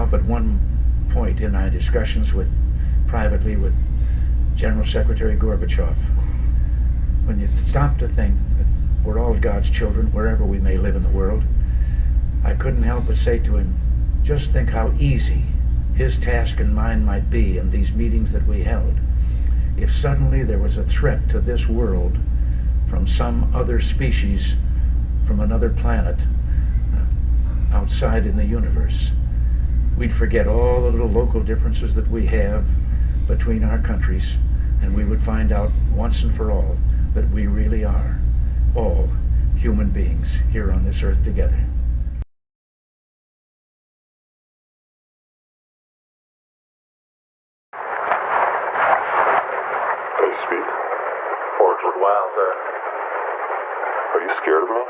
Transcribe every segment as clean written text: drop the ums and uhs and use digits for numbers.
up at one point in our discussions privately with General Secretary Gorbachev. When you stop to think that we're all God's children, wherever we may live in the world, I couldn't help but say to him, just think how easy his task and mine might be in these meetings that we held if suddenly there was a threat to this world from some other species from another planet outside in the universe. We'd forget all the little local differences that we have between our countries, and we would find out once and for all that we really are all human beings here on this earth together. Can you speak? Orchard, wow, sir. Are you scared of me?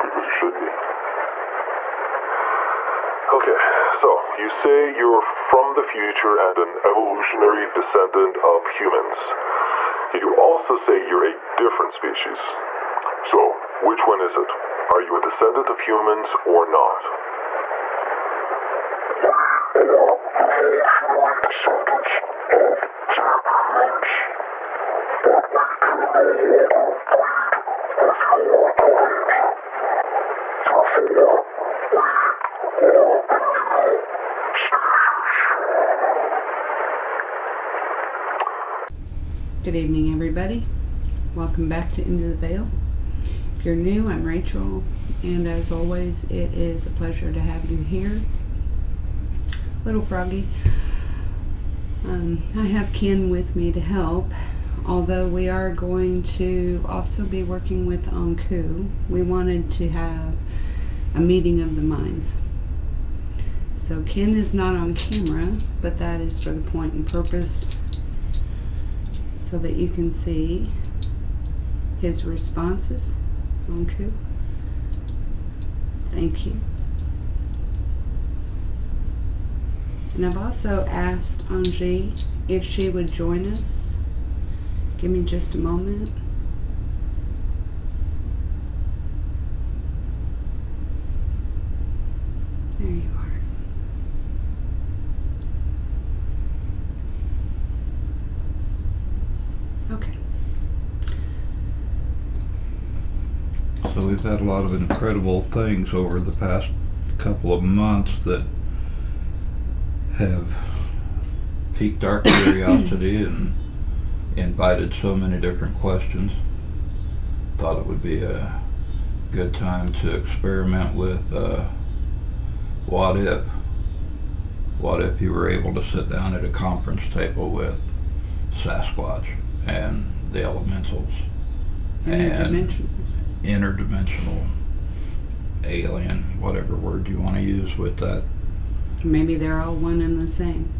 Because you should be. Okay, so you say you're from the future and an evolutionary descendant of humans. You also say you're a different species. So, which one is it? Are you a descendant of humans or not? Good evening, everybody. Welcome back to Into the Veil. If you're new, I'm Rachel, and as always, it is a pleasure to have you here. Little Froggy. I have Ken with me to help, although we are going to also be working with Anku. We wanted to have a meeting of the minds. So Ken is not on camera, but that is for the point and purpose so that you can see his responses. Anku, thank you. And I've also asked Anji if she would join us. Give me just a moment. There you are. Okay. So we've had a lot of incredible things over the past couple of months that have piqued our curiosity and invited so many different questions. Thought it would be a good time to experiment with what if you were able to sit down at a conference table with Sasquatch and the elementals and interdimensional alien, whatever word you want to use with that. Maybe they're all one and the same.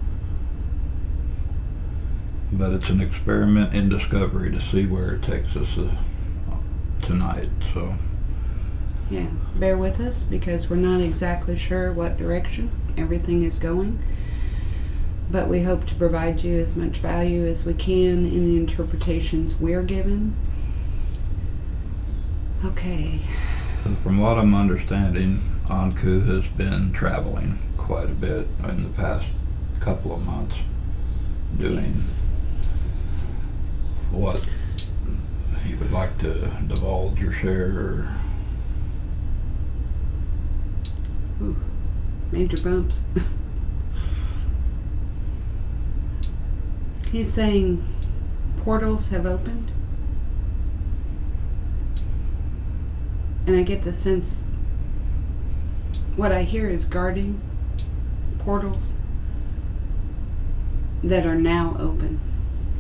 But it's an experiment in discovery to see where it takes us tonight. So yeah, bear with us because we're not exactly sure what direction everything is going. But we hope to provide you as much value as we can in the interpretations we're given. Okay. So from what I'm understanding, Anku has been traveling quite a bit in the past couple of months, doing what he would like to divulge or share. Or ooh, major bumps. He's saying portals have opened. And I get the sense, what I hear is guarding portals that are now open.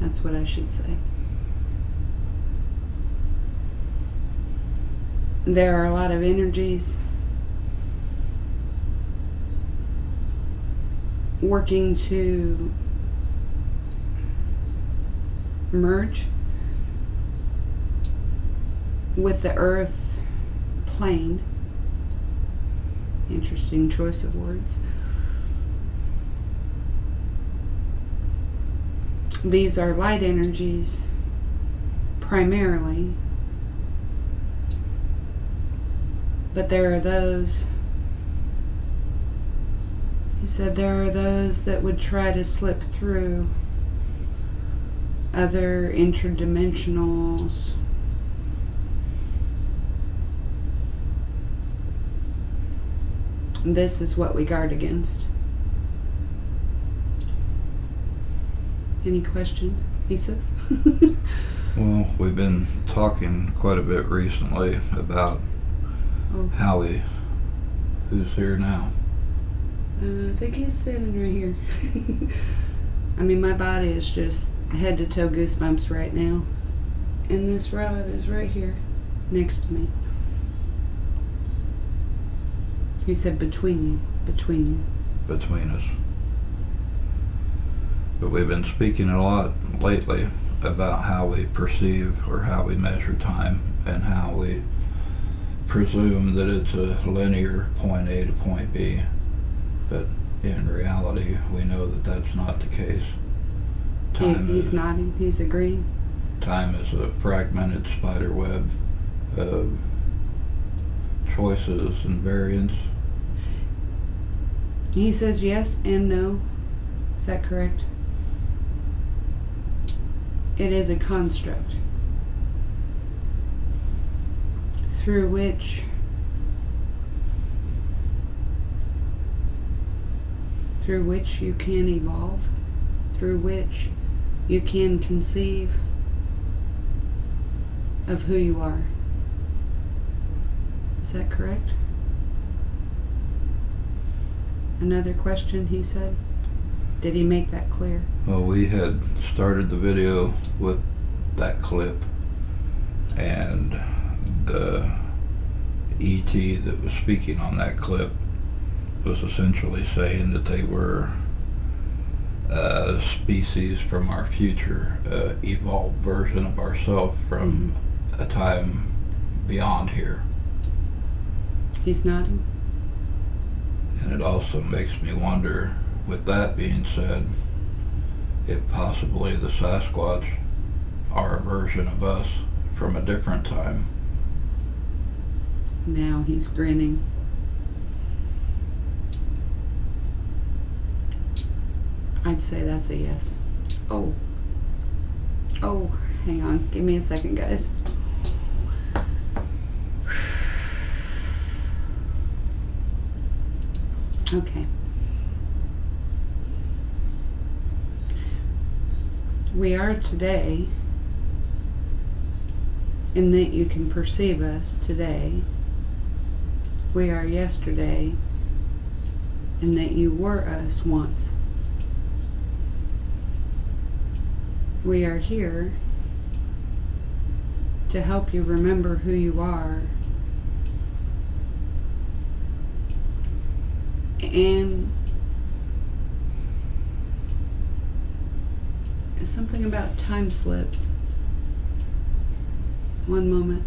That's what I should say. There are a lot of energies working to merge with the earth plane. Interesting choice of words. These are light energies primarily, but there are those He said there are those that would try to slip through other interdimensionals. This is what we guard against. Any questions? He says. Well, we've been talking quite a bit recently about Howie, who's here now. I think he's standing right here. I mean, my body is just head to toe goosebumps right now. And this rod is right here next to me. He said between Between us. But we've been speaking a lot lately about how we perceive or how we measure time and how we presume that it's a linear point A to point B. But in reality, we know that that's not the case. He's nodding. He's agreeing. Time is a fragmented spider web of choices and variance. He says yes and no. Is that correct? It is a construct through which you can evolve, through which you can conceive of who you are. Is that correct? Another question, he said. Did he make that clear? Well, we had started the video with that clip, and the ET that was speaking on that clip was essentially saying that they were a species from our future, evolved version of ourselves from a time beyond here. He's nodding. And it also makes me wonder, with that being said, if possibly the Sasquatch are a version of us from a different time. Now he's grinning. I'd say that's a yes. Oh, hang on. Give me a second, guys. Okay. We are today, in that you can perceive us today. We are yesterday, in that you were us once. We are here to help you remember who you are and something about time slips. One moment.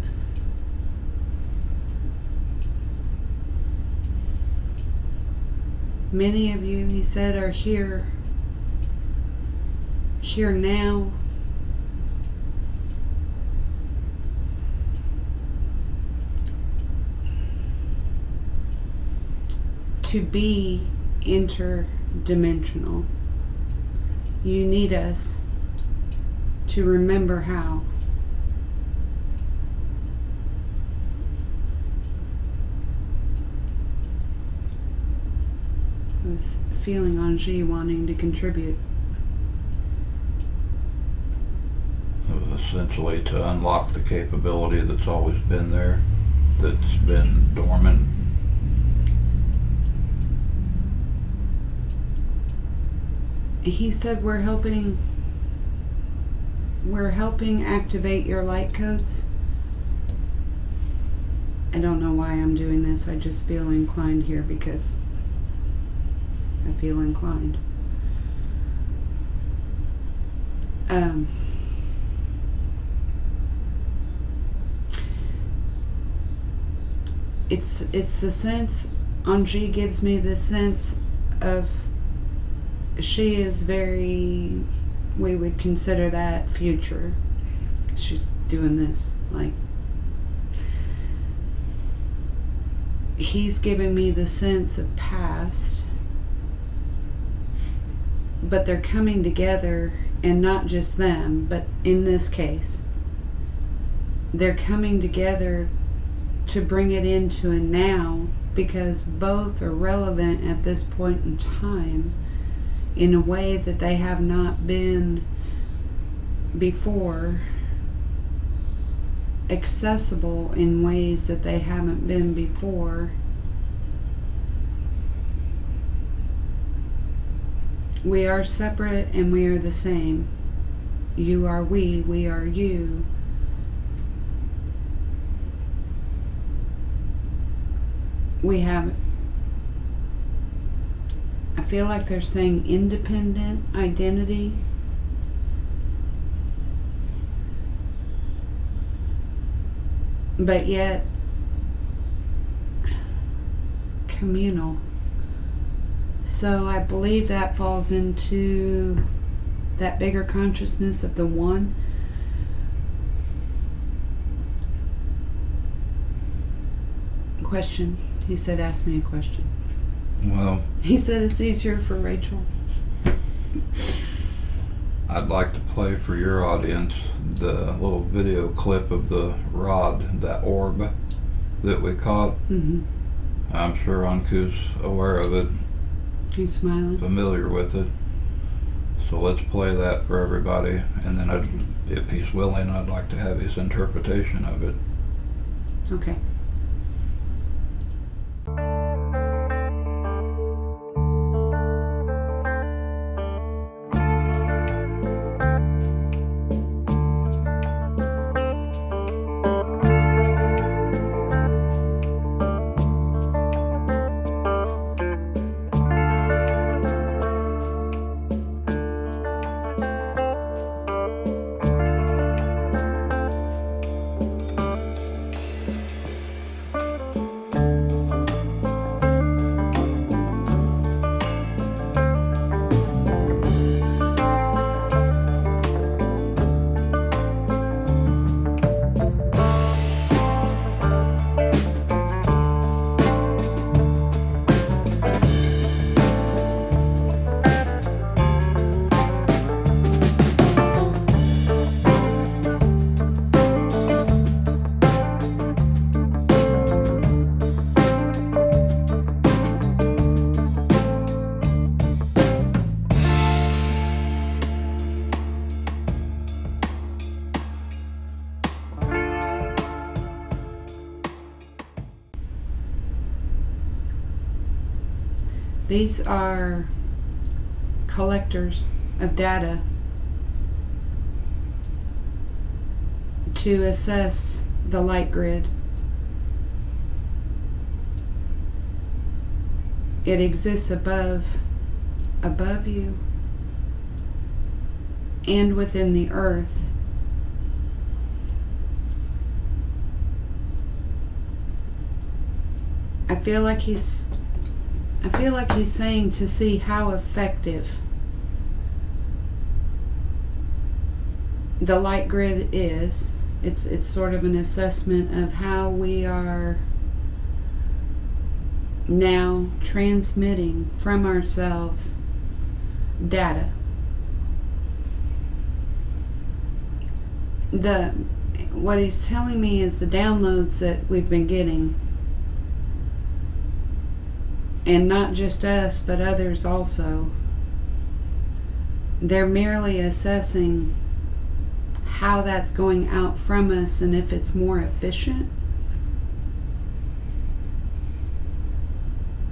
Many of you, he said, are here now. To be interdimensional, you need us to remember how. I was feeling Anji wanting to contribute. It was essentially to unlock the capability that's always been there, that's been dormant. He said we're helping activate your light codes. I don't know why I'm doing this. I just feel inclined here because I feel inclined. It's the sense, Anji gives me the sense of, she is very, we would consider that future. She's doing this, like, he's giving me the sense of past, but they're coming together, and not just them, but in this case, they're coming together to bring it into a now, because both are relevant at this point in time in a way that they have not been before, accessible in ways that they haven't been before. We are separate and we are the same. You are we are you. We have, I feel like they're saying independent identity. But yet communal. So I believe that falls into that bigger consciousness of the one. Question. He said, ask me a question. Well, He said it's easier for Rachel. I'd like to play for your audience the little video clip of the rod, that orb that we caught. Mm-hmm. I'm sure Anku's aware of it, He's smiling. familiar with it. So let's play that for everybody, and then if he's willing, I'd like to have his interpretation of it. Okay. These are collectors of data to assess the light grid. It exists above you and within the earth. I feel like he's saying to see how effective the light grid is. It's sort of an assessment of how we are now transmitting from ourselves data. What he's telling me is the downloads that we've been getting, and not just us, but others also, they're merely assessing how that's going out from us and if it's more efficient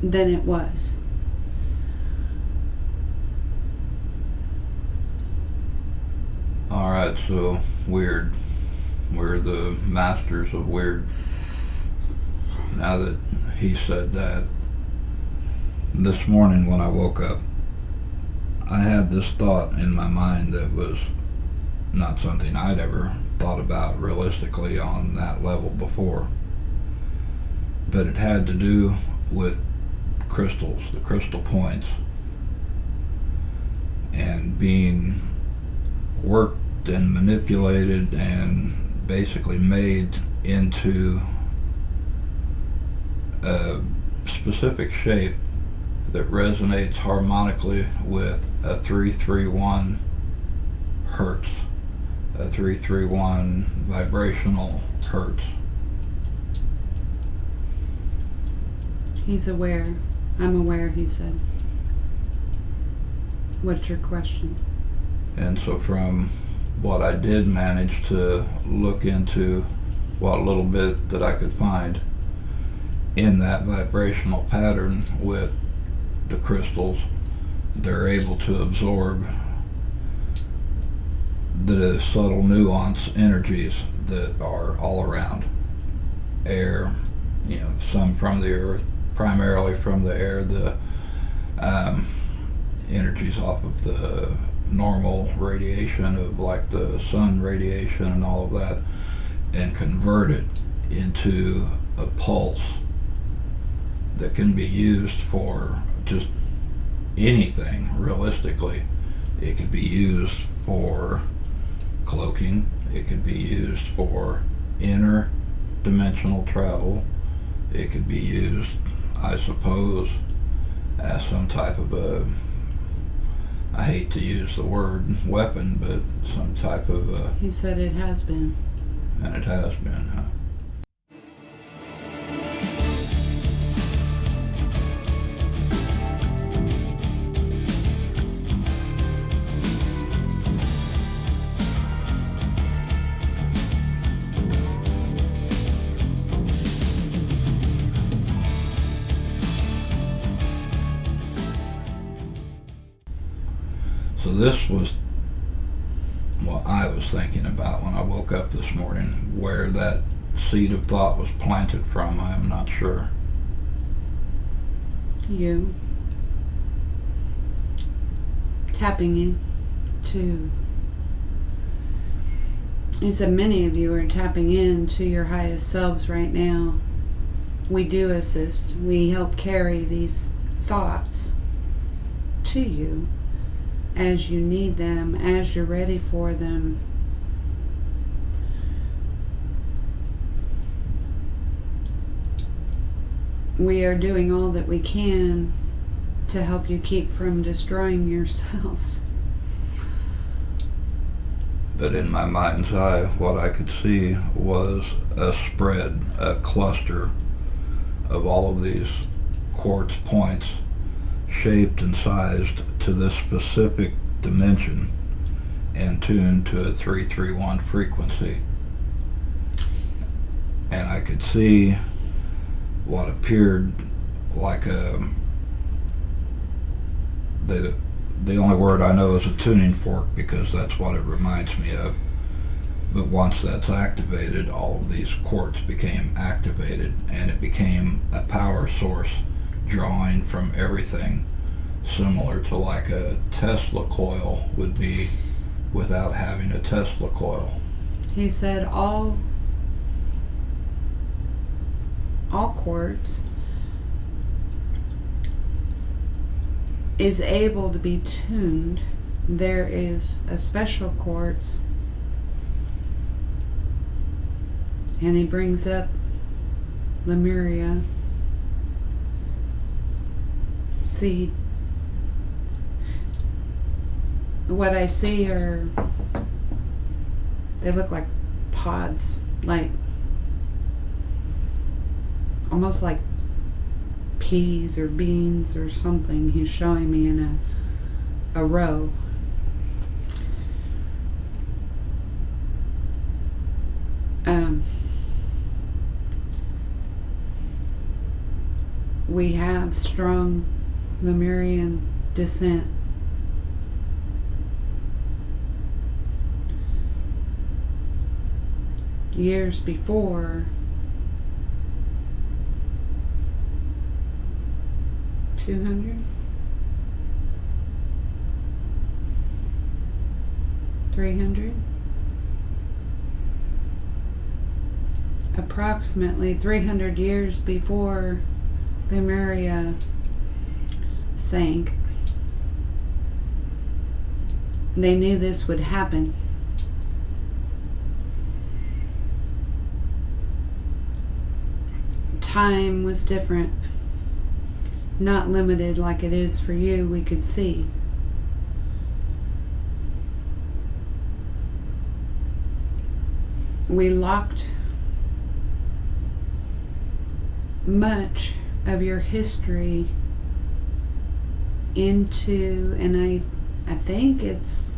than it was. Alright, so weird. We're the masters of weird. Now that he said that, this morning when I woke up, I had this thought in my mind that was not something I'd ever thought about realistically on that level before. But it had to do with crystals, the crystal points, and being worked and manipulated and basically made into a specific shape that resonates harmonically with a 331 hertz, a 331 vibrational hertz. He's aware. I'm aware, he said. What's your question? And so from what I did manage to look into, what little bit that I could find in that vibrational pattern with the crystals, they're able to absorb the subtle nuance energies that are all around. Air, some from the earth, primarily from the air, the energies off of the normal radiation of like the sun radiation and all of that, and convert it into a pulse that can be used for just anything. Realistically, it could be used for cloaking, it could be used for interdimensional travel, it could be used, I suppose, as some type of a, I hate to use the word weapon, but some type of a... He said it has been. And it has been, huh? So this was what I was thinking about when I woke up this morning. Where that seed of thought was planted from, I am not sure. You tapping in to, he said many of you are tapping in to your highest selves right now. We do assist. We help carry these thoughts to you as you need them, as you're ready for them. We are doing all that we can to help you keep from destroying yourselves. But in my mind's eye, what I could see was a spread, a cluster of all of these quartz points shaped and sized to this specific dimension and tuned to a 331 frequency. And I could see what appeared like a, the only word I know is a tuning fork, because that's what it reminds me of. But once that's activated, all of these quartz became activated, and it became a power source drawing from everything, similar to like a Tesla coil would be without having a Tesla coil. He said all quartz is able to be tuned. There is a special quartz, and he brings up Lemuria seed. What I see are, they look like pods, like almost like peas or beans or something. He's showing me in a row. We have strong Lemurian descent. Years before, 200, 300, approximately 300 years before Lemuria sank. They knew this would happen. Time was different. not limited like it is for you, we could see. We locked much of your history into, and I think it's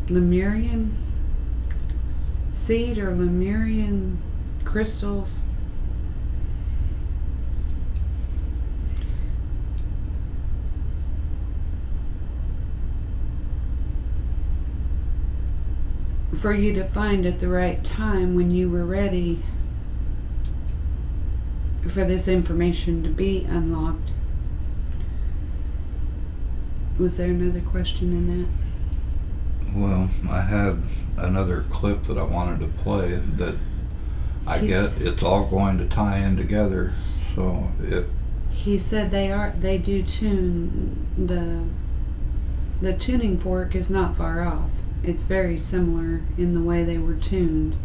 Lemurian seed or Lemurian crystals. For you to find at the right time when you were ready for this information to be unlocked. Was there another question in that? Well, I had another clip that I wanted to play that I get it's all going to tie in together. So if he said they do tune, the tuning fork is not far off. It's very similar in the way they were tuned,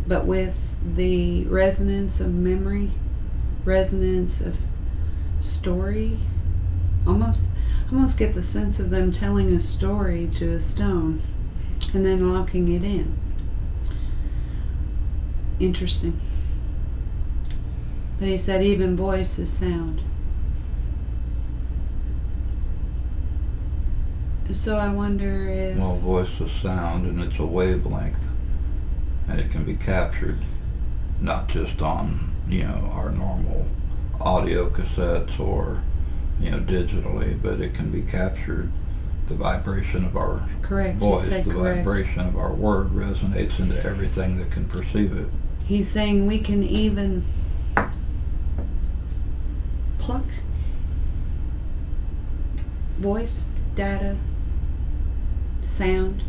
but with the resonance of memory, resonance of story, almost get the sense of them telling a story to a stone and then locking it in. Interesting. But he said even voice is sound. So I wonder if... Well, voice is sound, and it's a wavelength, and it can be captured not just on, our normal audio cassettes or, digitally, but it can be captured. The vibration of our voice, the vibration of our word resonates into everything that can perceive it. He's saying we can even pluck voice, data, sound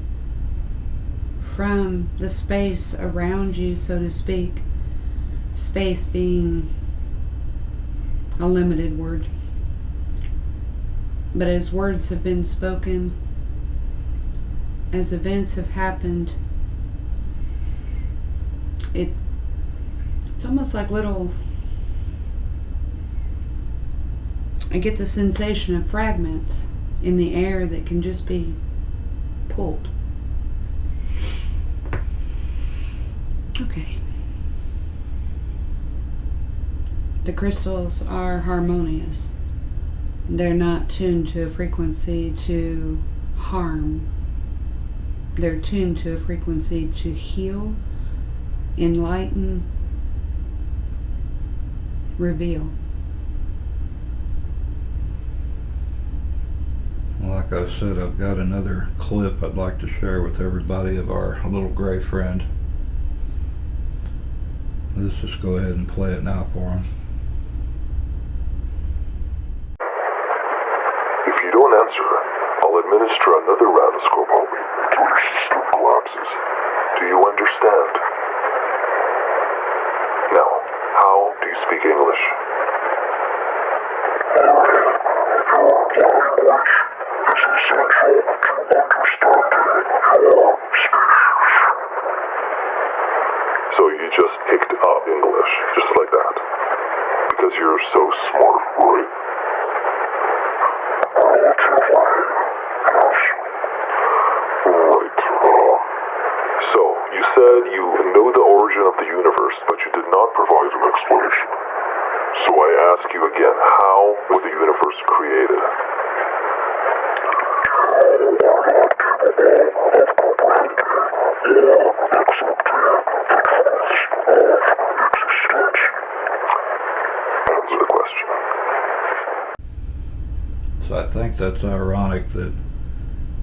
from the space around you, so to speak. Space being a limited word. But as words have been spoken, as events have happened, it's almost like little... I get the sensation of fragments in the air that can just be pulled. Okay. The crystals are harmonious. They're not tuned to a frequency to harm. They're tuned to a frequency to heal, enlighten, reveal. Like I said, I've got another clip I'd like to share with everybody of our little gray friend. Let's just go ahead and play it now for him. If you don't answer, I'll administer another round of scope homing until your system collapses. Do you understand? Now, how do you speak English? So you just picked up English, just like that. Because you're so smart, right? Right. So, you said you know the origin of the universe, but you did not provide an explanation. So I ask you again, how was the universe created? Answer the question. So I think that's ironic that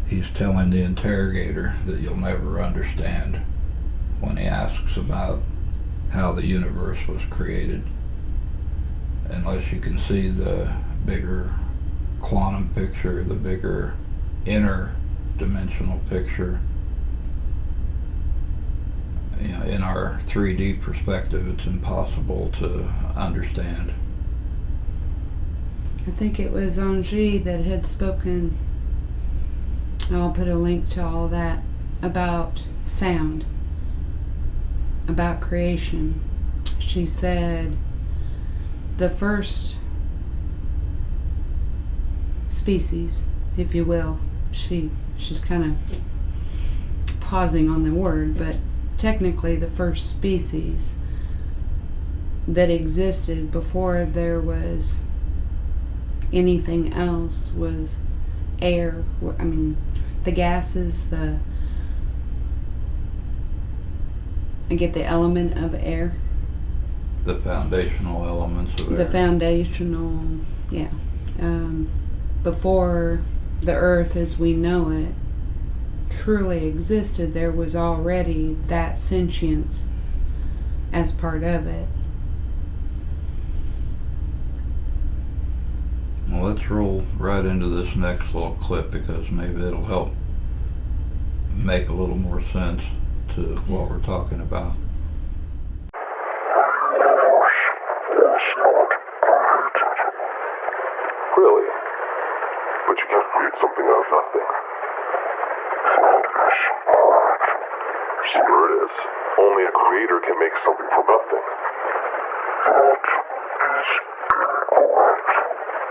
he's telling the interrogator that you'll never understand when he asks about how the universe was created, unless you can see the bigger quantum picture, the bigger interdimensional picture. In our 3D perspective, it's impossible to understand. I think it was Anji that had spoken, I'll put a link to all that, about sound, about creation. She said the first species, if you will. She's kind of pausing on the word, but technically the first species that existed before there was anything else was air. I mean, the gases, I get the element of air. The foundational elements of The air. foundational, yeah. Before the earth as we know it truly existed, there was already that sentience as part of it. Well, let's roll right into this next little clip because maybe it'll help make a little more sense to what we're talking about. Really? But you can't create something out of nothing. Here it is. Only a creator can make something from nothing.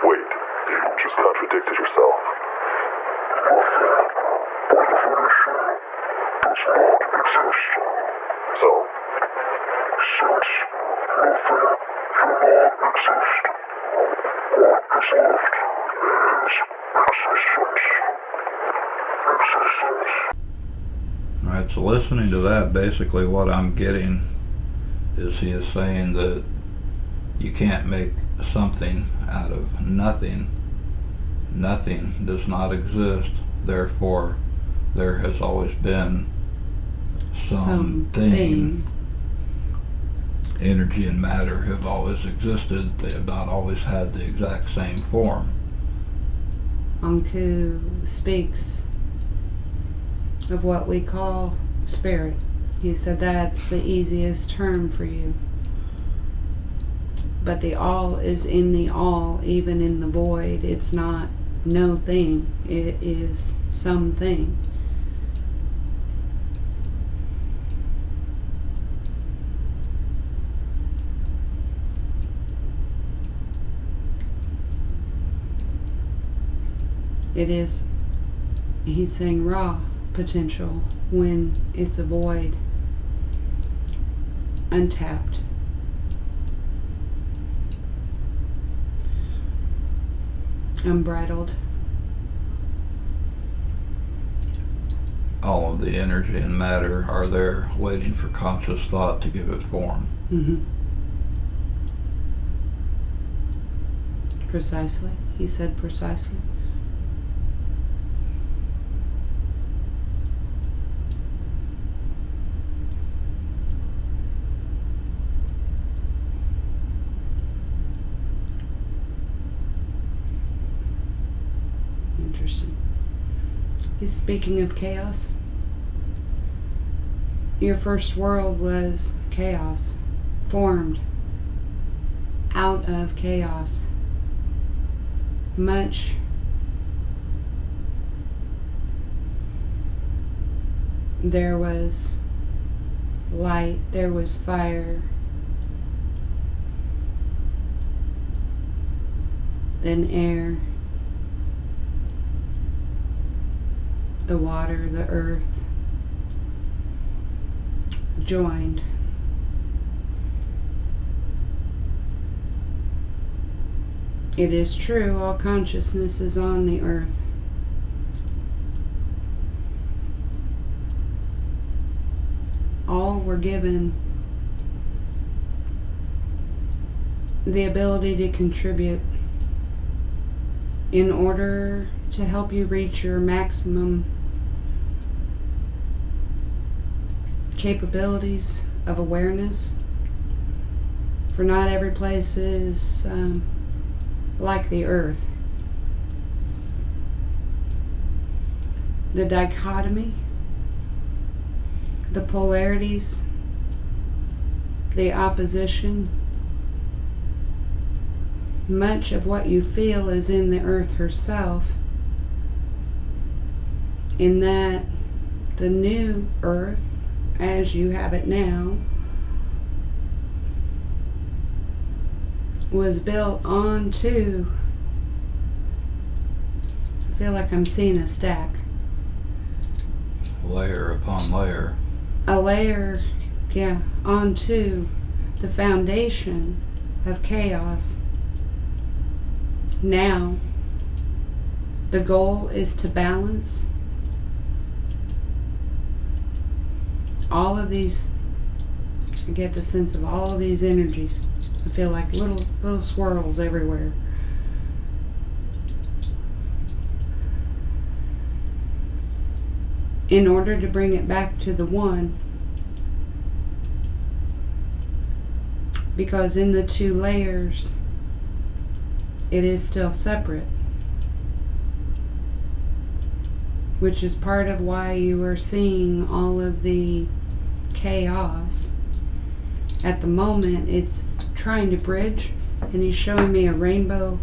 Wait, you just contradicted yourself. So? Since nothing can exist, what is left is existence. Alright, so listening to that, basically what I'm getting is he is saying that you can't make something out of nothing. Nothing does not exist, therefore there has always been something. Energy and matter have always existed, they have not always had the exact same form. Anku speaks of what we call spirit. He said that's the easiest term for you. But the all is in the all, even in the void. It's not no thing. It is something. It is, he's saying, raw potential when it's a void, untapped. Unbridled. All of the energy and matter are there waiting for conscious thought to give it form. Mm-hmm. Precisely. He said precisely. Interesting. He's speaking of chaos. Your first world was chaos, formed out of chaos. Much there was light, there was fire, then air, the water, the earth joined. It is true, all consciousness is on the earth. All were given the ability to contribute in order to help you reach your maximum capabilities of awareness. For not every place is like the earth. The dichotomy, the polarities, the opposition, much of what you feel is in the earth herself, in that the new earth, as you have it now, was built onto I feel like I'm seeing a stack. Layer upon layer. A layer, yeah, onto the foundation of chaos. Now, the goal is to balance all of these. I get the sense of all of these energies. I feel like little swirls everywhere. In order to bring it back to the one, because in the two layers, it is still separate, which is part of why you are seeing all of the chaos. At the moment, it's trying to bridge, and he's showing me a rainbow.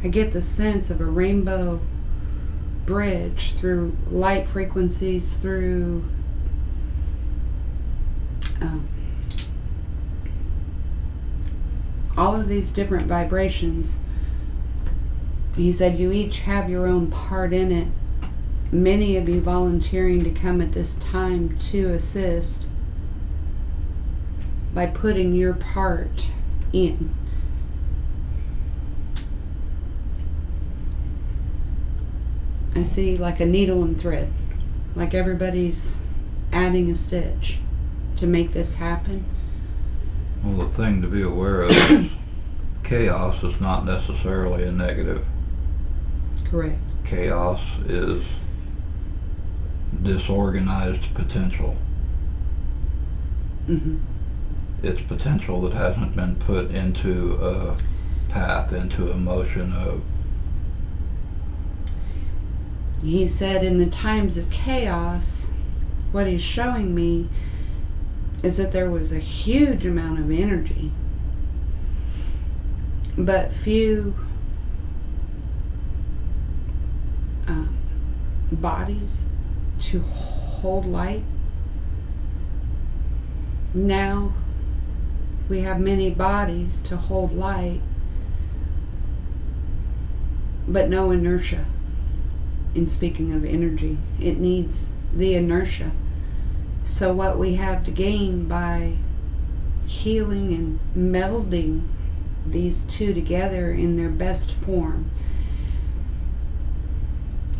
I get the sense of a rainbow bridge through light frequencies, through all of these different vibrations. He said you each have your own part in it. Many of you volunteering to come at this time to assist by putting your part in. I see like a needle and thread, like everybody's adding a stitch to make this happen. Well, the thing to be aware of is chaos is not necessarily a negative. Correct. Chaos is disorganized potential. Mm-hmm. It's potential that hasn't been put into a path, into a motion of. He said in the times of chaos, what he's showing me is that there was a huge amount of energy, but few bodies to hold light. Now we have many bodies to hold light, but no inertia. In speaking of energy, it needs the inertia. So what we have to gain by healing and melding these two together in their best form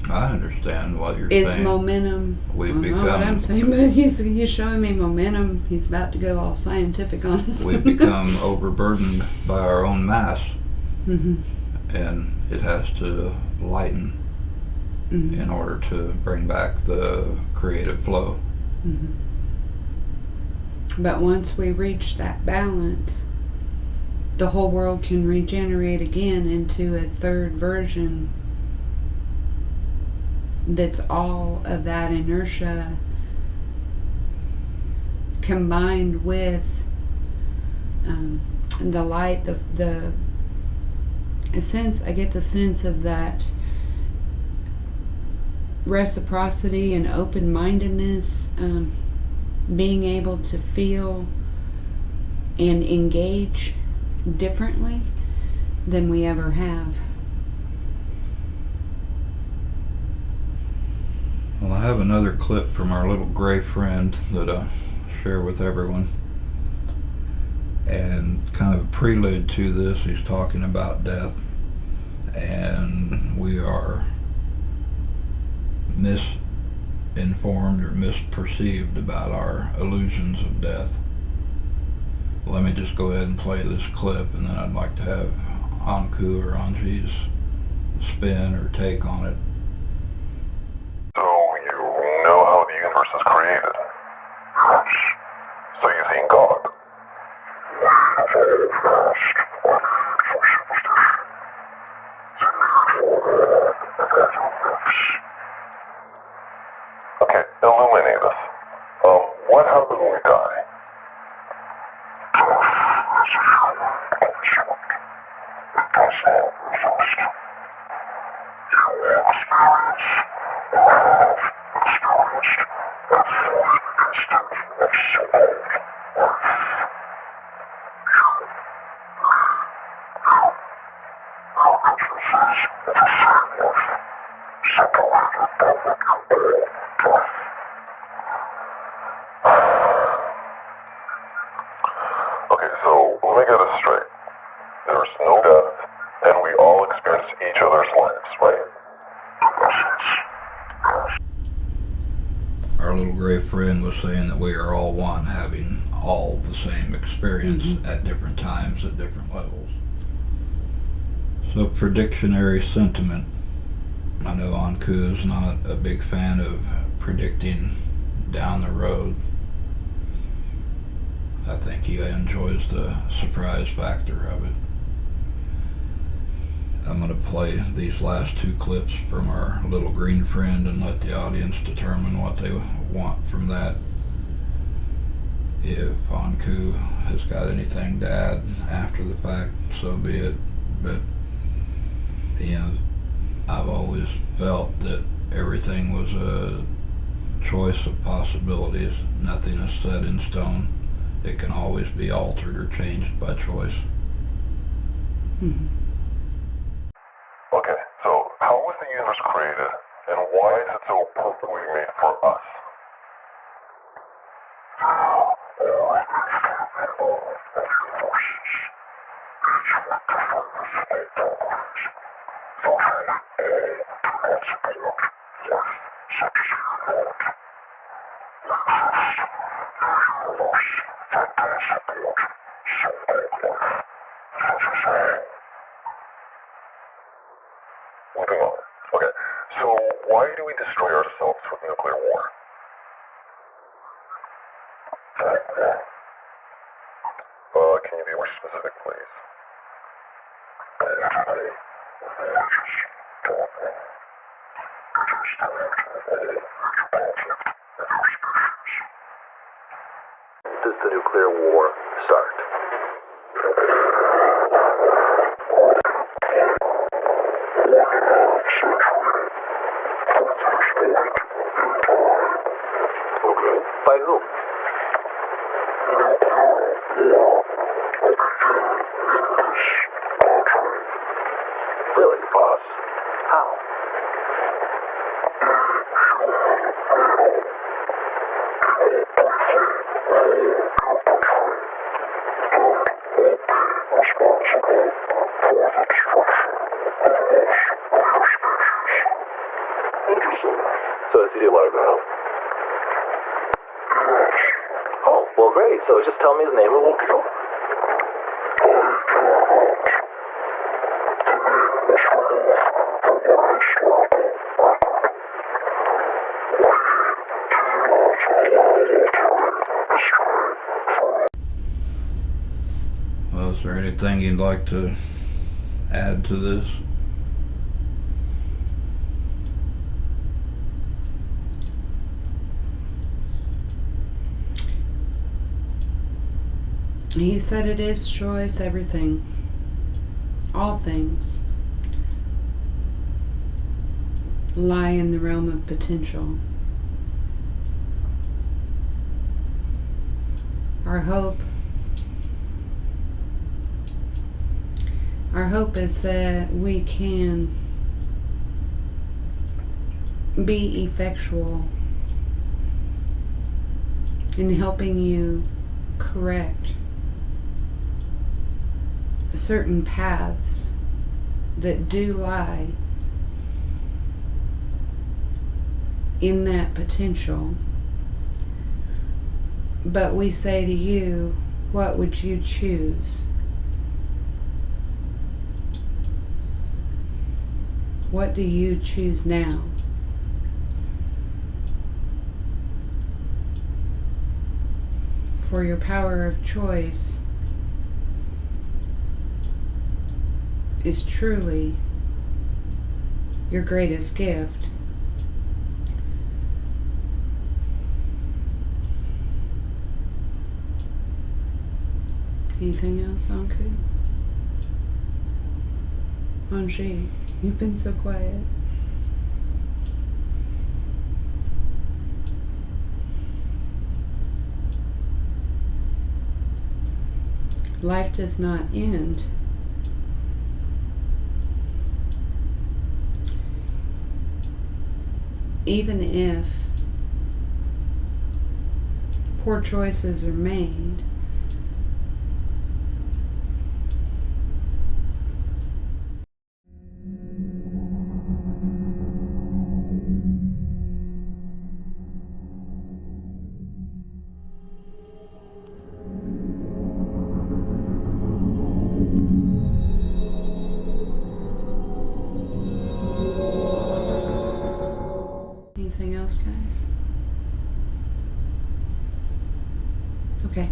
I understand what you're is saying. momentum. We I don't know become. what I'm saying, but he's showing me momentum. He's about to go all scientific on us. We become overburdened by our own mass, Mm-hmm. and it has to lighten Mm-hmm. in order to bring back the creative flow. Mm-hmm. But once we reach that balance, the whole world can regenerate again into a third version that's all of that inertia combined with the light, I get the sense of that reciprocity and open-mindedness, being able to feel and engage differently than we ever have. Well, I have another clip from our little gray friend that I share with everyone. And kind of a prelude to this, he's talking about death. And we are misinformed or misperceived about our illusions of death. Let me just go ahead and play this clip, and then I'd like to have Anku or Anji's spin or take on it. So you know how the universe is created? Yes. So you think God? Okay, illuminate us. What happens when we die? Okay, so let me get this straight. There's no death, and we all experience each other's lives, right? Our little gray friend was saying that we are all one, having all the same experience at different times, at different levels. So predictionary sentiment. I know Anku is not a big fan of predicting down the road. I think he enjoys the surprise factor of it. I'm going to play these last two clips from our little green friend and let the audience determine what they want from that. If Anku has got anything to add after the fact, so be it. But I've always felt that everything was a choice of possibilities. Nothing is set in stone. It can always be altered or changed by choice. Okay, so how was the universe created, and why is it so perfectly made for us? Moving on. Okay, so why do we destroy ourselves with nuclear war? Can you be more specific, please? Does the nuclear war start? Okay. By whom? Really, boss? How? Interesting. So does he let it go? Oh, well great. So just tell me his name and we'll go. Well, is there anything you'd like to add to this? He said it is choice, everything. All things lie in the realm of potential. Our hope is that we can be effectual in helping you correct certain paths that do lie in that potential. But we say to you, what would you choose? What do you choose now? For your power of choice is truly your greatest gift. Anything else, Anku? Anji, you've been so quiet. Life does not end. even if poor choices are made, anything else, guys? Okay.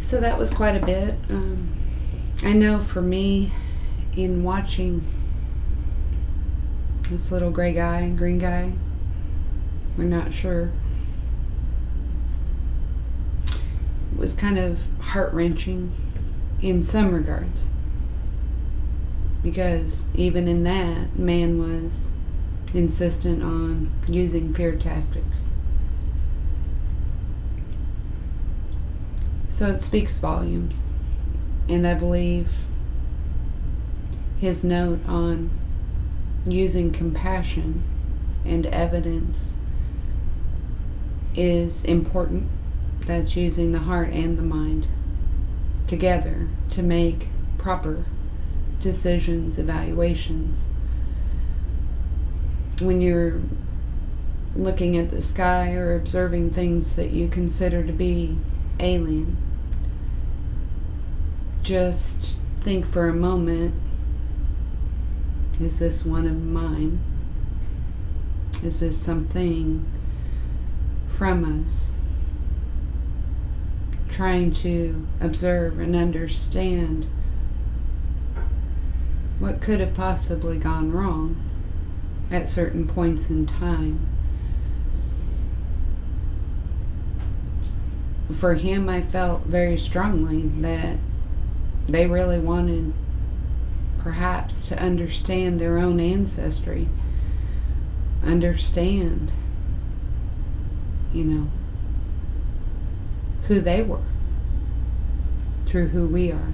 So that was quite a bit. I know for me, in watching this little gray guy, green guy, we're not sure, it was kind of heart-wrenching in some regards. Because even in that, man was insistent on using fear tactics. So it speaks volumes. And I believe his note on using compassion and evidence is important. That's using the heart and the mind together to make proper decisions, evaluations. When you're looking at the sky or observing things that you consider to be alien, just think for a moment, is this one of mine? Is this something from us? Trying to observe and understand what could have possibly gone wrong at certain points in time. For him, I felt very strongly that they really wanted perhaps to understand their own ancestry, understand, who they were through who we are.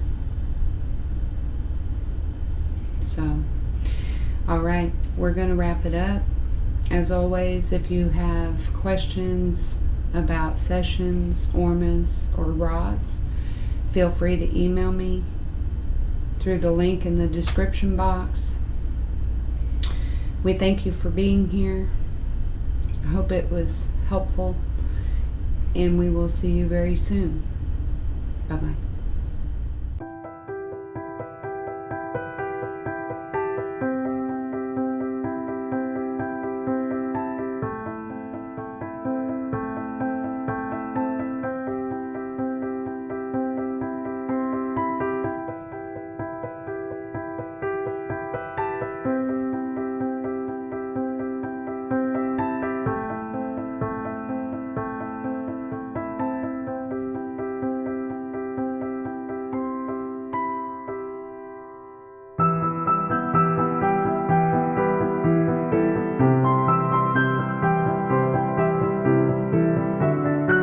So, all right, we're going to wrap it up. As always, if you have questions about sessions, Ormus, or rods, feel free to email me through the link in the description box. We thank you for being here. I hope it was helpful, and we will see you very soon. Bye-bye.